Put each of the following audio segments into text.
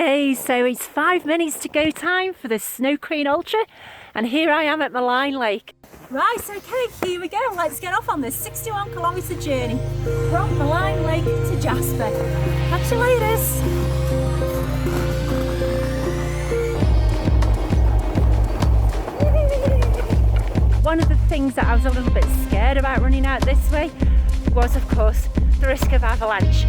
Okay, so it's 5 minutes to go time for the Snow Queen Ultra, and here I am at Maligne Lake. Right, okay, here we go. Let's get off on this 61 kilometre journey from Maligne Lake to Jasper. Catch you later. One of the things that I was a little bit scared about running out this way was, of course, the risk of avalanche.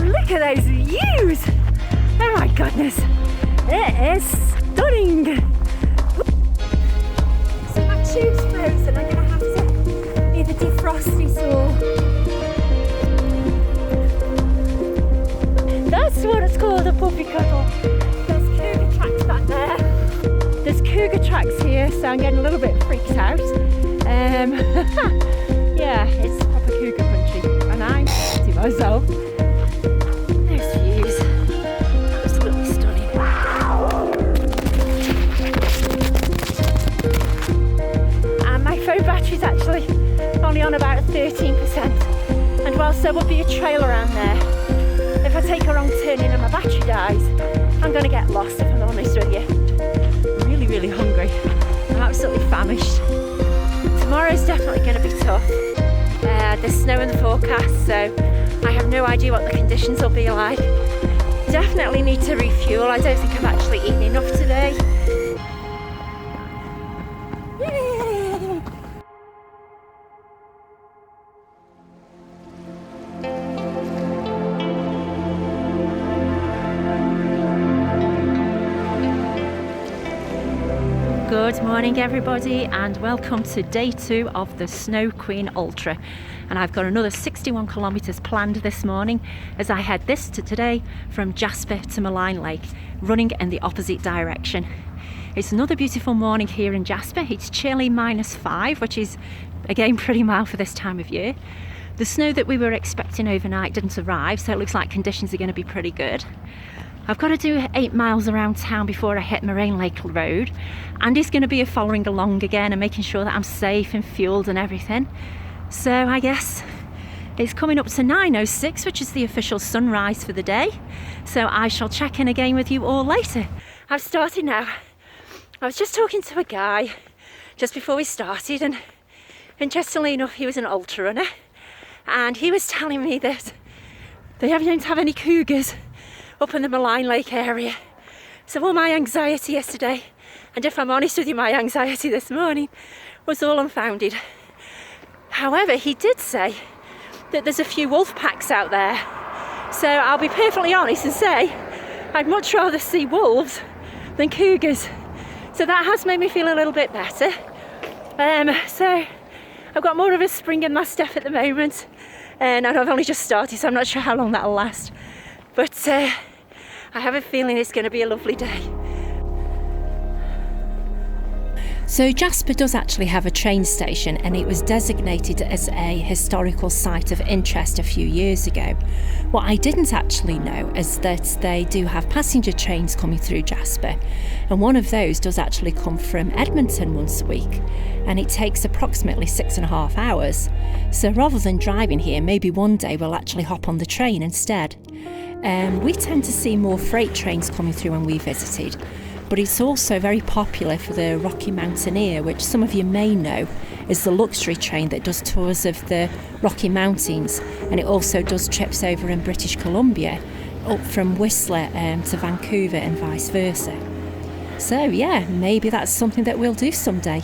Look at those views! Oh my goodness, it is stunning! So my tube's frozen, I'm going to have to either defrost it or... That's what it's called, a puppy cuddle. There's cougar tracks back there. There's cougar tracks here, so I'm getting a little bit freaked out. Yeah, it's proper cougar country, and I'm to myself. There's views, absolutely stunning. And my phone battery's actually only on about 13%. And whilst there will be a trail around there, if I take a wrong turn in and my battery dies, I'm going to get lost, if I'm honest with you. Really hungry. I'm absolutely famished. Tomorrow's definitely going to be tough. There's snow in the forecast, so I have no idea what the conditions will be like. Definitely need to refuel. I don't think I've actually eaten enough today. Yay! Good morning everybody, and welcome to day 2 of the Snow Queen Ultra. And I've got another 61 kilometres planned this morning as I head today from Jasper to Maligne Lake, running in the opposite direction. It's another beautiful morning here in Jasper. It's chilly -5, which is again pretty mild for this time of year. The snow that we were expecting overnight didn't arrive, so it looks like conditions are going to be pretty good. I've got to do 8 miles around town before I hit Moraine Lake Road. Andy's going to be following along again and making sure that I'm safe and fueled and everything. So I guess it's coming up to 9:06, which is the official sunrise for the day. So I shall check in again with you all later. I've started now. I was just talking to a guy just before we started, and interestingly enough, he was an ultra runner. And he was telling me that they don't have any cougars up in the Maligne Lake area. So all my anxiety yesterday, and if I'm honest with you, my anxiety this morning, was all unfounded. However, he did say that there's a few wolf packs out there. So I'll be perfectly honest and say I'd much rather see wolves than cougars. So that has made me feel a little bit better. So I've got more of a spring in my step at the moment, and I've only just started, so I'm not sure how long that'll last. But I have a feeling it's going to be a lovely day. So Jasper does actually have a train station, and it was designated as a historical site of interest a few years ago. What I didn't actually know is that they do have passenger trains coming through Jasper, and one of those does actually come from Edmonton once a week, and it takes approximately 6.5 hours. So rather than driving here, maybe one day we'll actually hop on the train instead. We tend to see more freight trains coming through when we visited, but it's also very popular for the Rocky Mountaineer, which some of you may know is the luxury train that does tours of the Rocky Mountains, and it also does trips over in British Columbia up from Whistler to Vancouver and vice versa. So yeah, maybe that's something that we'll do someday.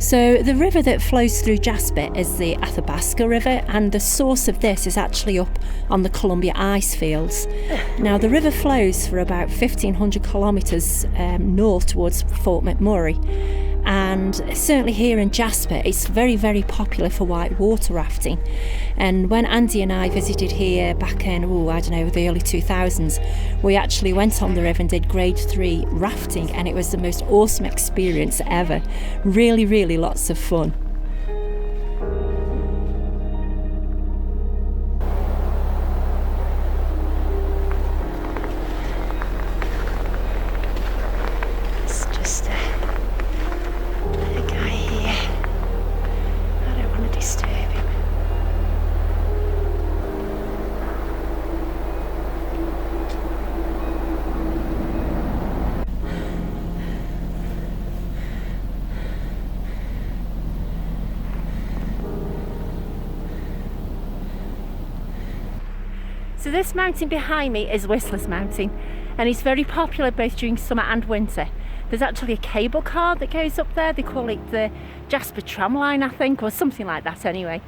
So the river that flows through Jasper is the Athabasca River, and the source of this is actually up on the Columbia ice fields. Now the river flows for about 1,500 kilometres north towards Fort McMurray, And certainly here in Jasper, it's very, very popular for white water rafting. And when Andy and I visited here back in, the early 2000s, we actually went on the river and did grade 3 rafting, and it was the most awesome experience ever. Really, really lots of fun. So this mountain behind me is Whistler's Mountain, and it's very popular both during summer and winter. There's actually a cable car that goes up there. They call it the Jasper tram line, I think, or something like that anyway.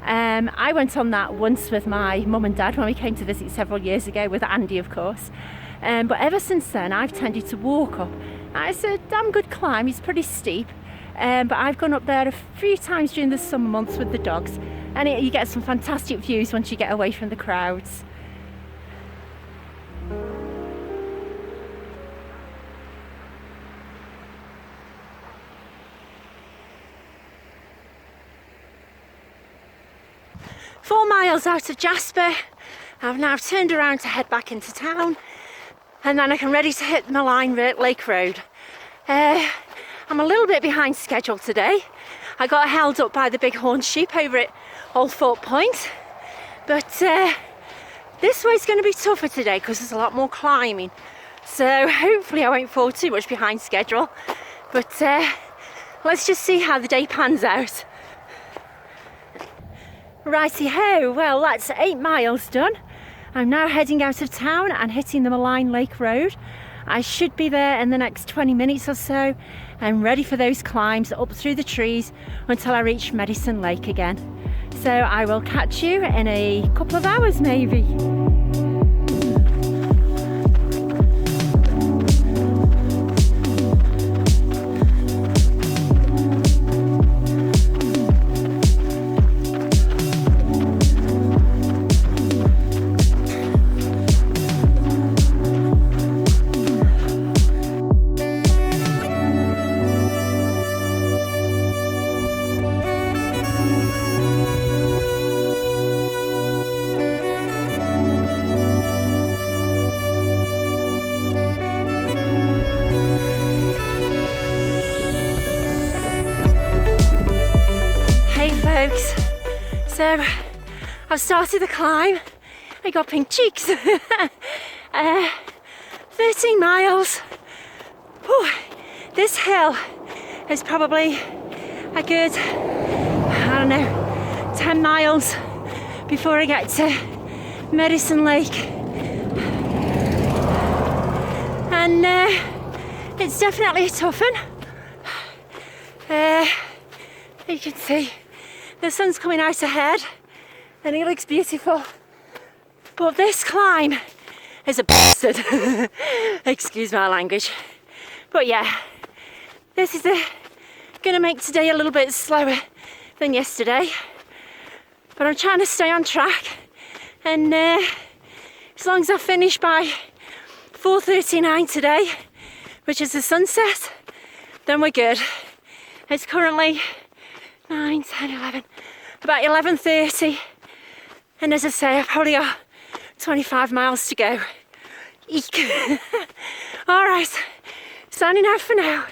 I went on that once with my mum and dad when we came to visit several years ago, with Andy of course. But ever since then I've tended to walk up. It's a damn good climb, it's pretty steep, but I've gone up there a few times during the summer months with the dogs, and you get some fantastic views once you get away from the crowds. Four miles out of Jasper, I've now turned around to head back into town, and then I'm ready to hit the Maligne Lake Road. I'm a little bit behind schedule today. I got held up by the bighorn sheep over at Old Fort Point, but this way's going to be tougher today because there's a lot more climbing, so hopefully I won't fall too much behind schedule, but let's just see how the day pans out. Righty-ho, well that's 8 miles done. I'm now heading out of town and hitting the Maligne Lake Road. I should be there in the next 20 minutes or so. I'm ready for those climbs up through the trees until I reach Medicine Lake again. So I will catch you in a couple of hours maybe. So I've started the climb. I got pink cheeks. 13 miles. Whew. This hill is probably a good, 10 miles before I get to Medicine Lake. And it's definitely a tough one. You can see the sun's coming out ahead and it looks beautiful, but this climb is a bastard. Excuse my language, but yeah, this is gonna make today a little bit slower than yesterday, but I'm trying to stay on track, and as long as I finish by 4:39 today, which is the sunset, then we're good. It's currently 9, 10, 11, about 11:30, and as I say, I've probably got 25 miles to go. Eek. All right, signing out for now.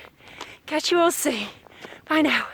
Catch you all soon. Bye now.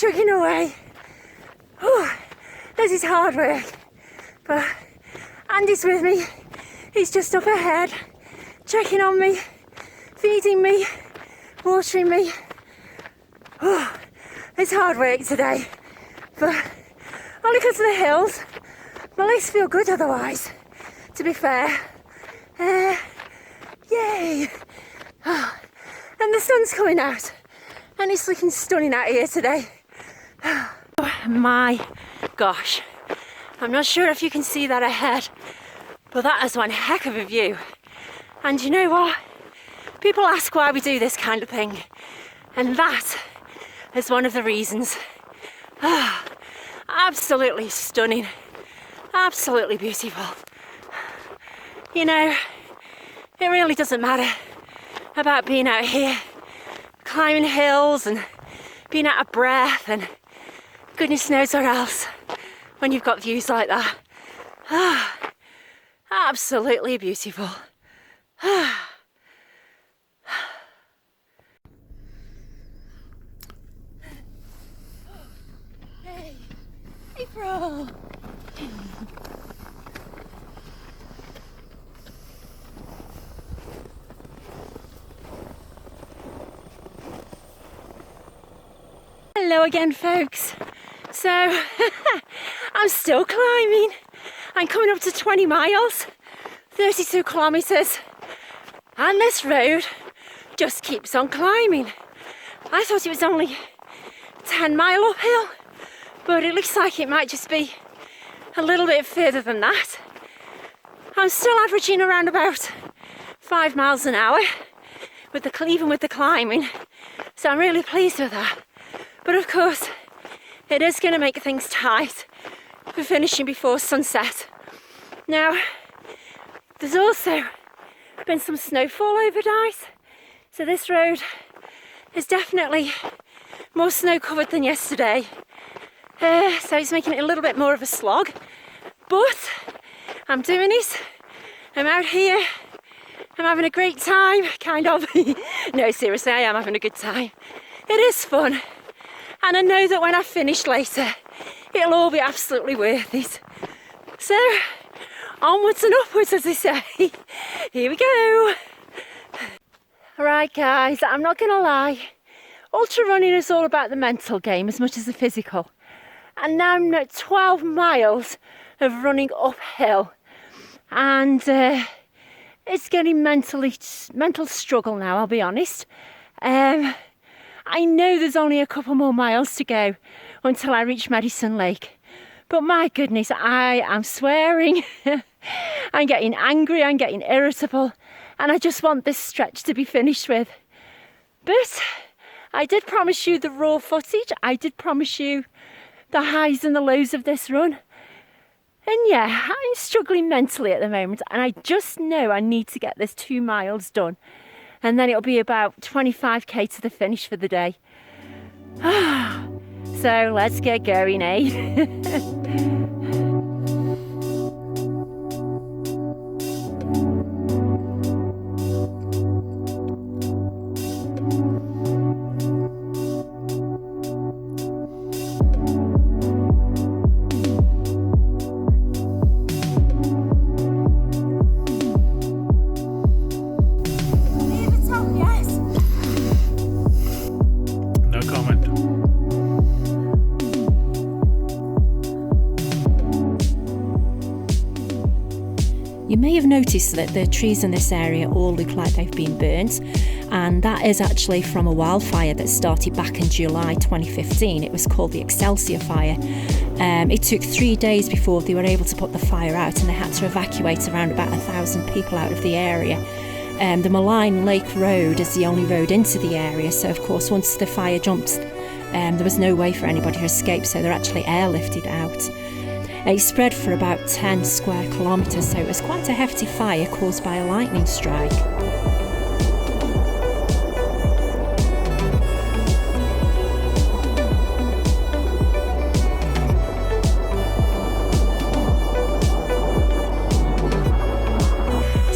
chugging away. Oh, this is hard work, but Andy's with me. He's just up ahead, checking on me, feeding me, watering me. Oh, it's hard work today, but only because of the hills. My legs feel good otherwise, to be fair. Yay! Oh, and the sun's coming out, and it's looking stunning out here today. Oh my gosh, I'm not sure if you can see that ahead, but that is one heck of a view. And you know what? People ask why we do this kind of thing, and that is one of the reasons. Oh, absolutely stunning, absolutely beautiful. You know, it really doesn't matter about being out here climbing hills and being out of breath and goodness knows where else when you've got views like that. Ah, absolutely beautiful. Ah. Hey, April. Hello again, folks. So I'm still climbing. I'm coming up to 20 miles, 32 kilometres, and this road just keeps on climbing. I thought it was only 10-mile uphill, but it looks like it might just be a little bit further than that. I'm still averaging around about 5 miles an hour even with the climbing, so I'm really pleased with that. But of course, it is going to make things tight for finishing before sunset. Now, there's also been some snowfall overnight, so this road is definitely more snow covered than yesterday. So it's making it a little bit more of a slog, but I'm doing it. I'm out here. I'm having a great time, kind of. No, seriously, I am having a good time. It is fun. And I know that when I finish later, it'll all be absolutely worth it. So, onwards and upwards, as they say. Here we go. Right, guys, I'm not going to lie. Ultra running is all about the mental game as much as the physical. And now I'm at 12 miles of running uphill. And it's getting mental struggle now, I'll be honest. I know there's only a couple more miles to go until I reach Medicine Lake. But my goodness, I am swearing. I'm getting angry, I'm getting irritable, and I just want this stretch to be finished with. But I did promise you the raw footage. I did promise you the highs and the lows of this run. And yeah, I'm struggling mentally at the moment, and I just know I need to get this 2 miles done. And then it'll be about 25k to the finish for the day. So let's get going, eh? You may have noticed that the trees in this area all look like they've been burnt, and that is actually from a wildfire that started back in July 2015. It was called the Excelsior Fire. It took 3 days before they were able to put the fire out, and they had to evacuate around about 1,000 people out of the area. The Maligne Lake Road is the only road into the area, so of course once the fire jumped, there was no way for anybody to escape, so they're actually airlifted out. It spread for about 10 square kilometres, so it was quite a hefty fire caused by a lightning strike.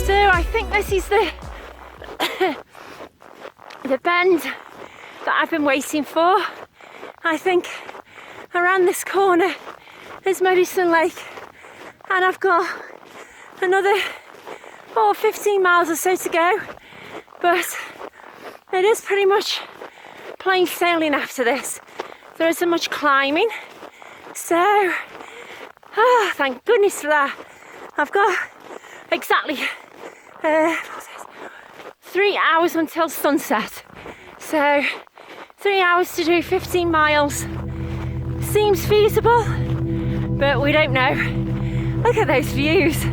So I think this is the the bend that I've been waiting for. I think around this corner is Medicine Lake, and I've got another 15 miles or so to go, but it is pretty much plain sailing after this. There isn't much climbing, so thank goodness for that. I've got exactly 3 hours until sunset, so 3 hours to do 15 miles seems feasible, but we don't know. Look at those views.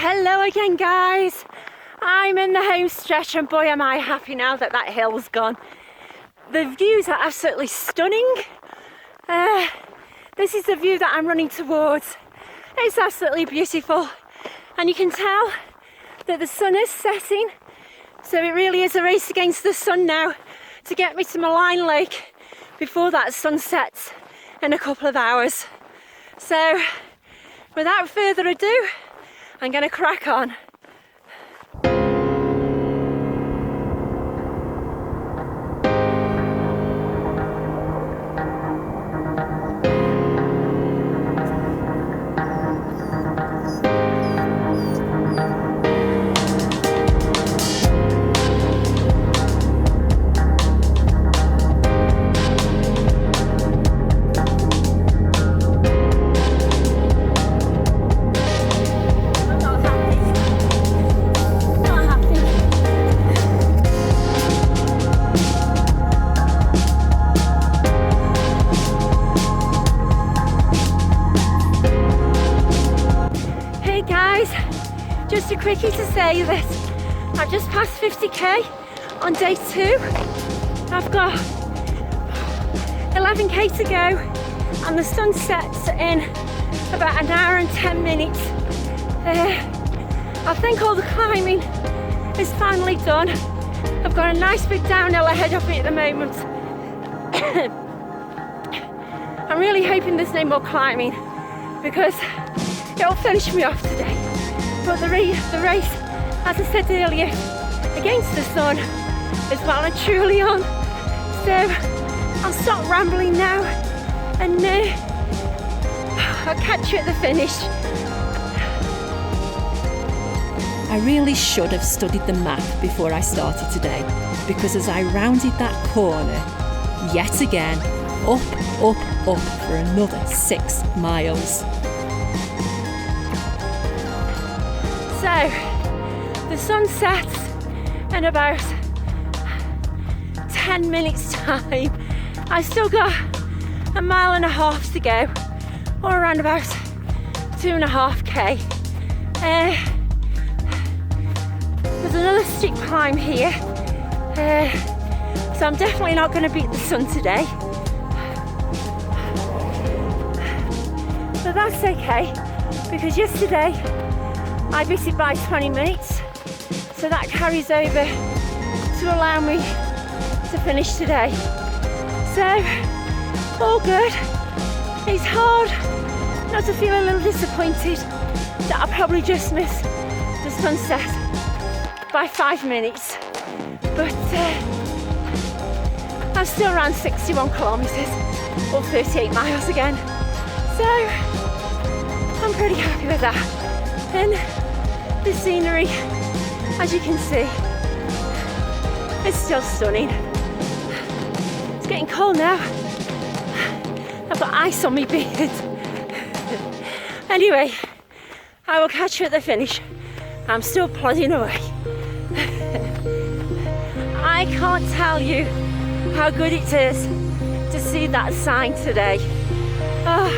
Hello again, guys. I'm in the home stretch, and boy am I happy now that that hill's gone. The views are absolutely stunning. This is the view that I'm running towards. It's absolutely beautiful, and you can tell that the sun is setting, so it really is a race against the sun now to get me to Maligne Lake before that sun sets in a couple of hours. So without further ado, I'm going to crack on. Just a quickie to say that I've just passed 50k on day 2. I've got 11k to go, and the sun sets in about an hour and 10 minutes. I think all the climbing is finally done. I've got a nice big downhill ahead of me at the moment. I'm really hoping there's no more climbing because it'll finish me off today. But the race, as I said earlier, against the sun is well and truly on. So I'll stop rambling now, and I'll catch you at the finish. I really should have studied the map before I started today, because as I rounded that corner, yet again, up for another 6 miles. So, the sun sets in about 10 minutes time. I still got 1.5 miles to go, or around about 2.5k. There's another steep climb here, so I'm definitely not going to beat the sun today. But that's okay, because yesterday I beat it by 20 minutes, so that carries over to allow me to finish today. So, all good. It's hard not to feel a little disappointed that I'll probably just miss the sunset by 5 minutes, but I've still ran 61 kilometres or 38 miles again, so I'm pretty happy with that. And the scenery, as you can see, is still stunning. It's getting cold now. I've got ice on my beard. Anyway, I will catch you at the finish. I'm still plodding away. I can't tell you how good it is to see that sign today. Oh,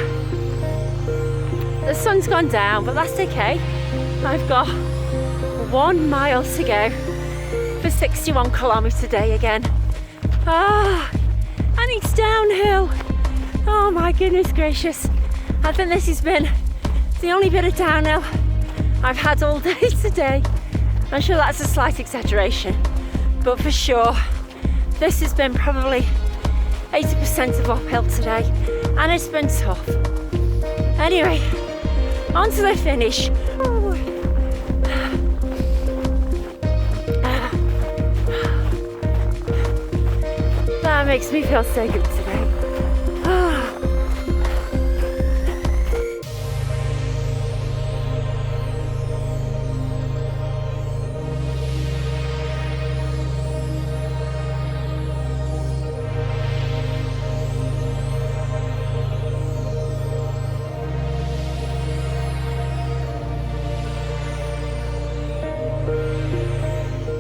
the sun's gone down, but that's okay. I've got 1 mile to go for 61 kilometre day again. Ah, and it's downhill. Oh my goodness gracious. I think this has been the only bit of downhill I've had all day today. I'm sure that's a slight exaggeration, but for sure, this has been probably 80% of uphill today, and it's been tough. Anyway, on to the finish. That makes me feel so good today.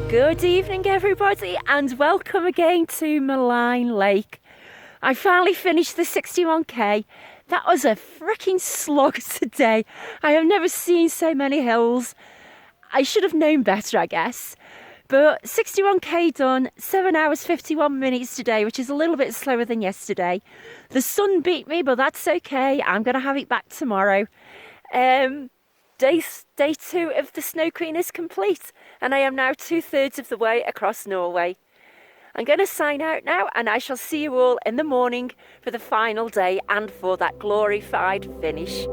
Good evening everybody, and welcome again to Maligne Lake. I finally finished the 61k. That was a freaking slog today. I have never seen so many hills. I should have known better, I guess. But 61k done, 7 hours 51 minutes today, which is a little bit slower than yesterday. The sun beat me, but that's okay. I'm going to have it back tomorrow. Day 2 of the Snow Queen is complete, and I am now 2/3 of the way across Norway. I'm going to sign out now, and I shall see you all in the morning for the final day and for that glorified finish.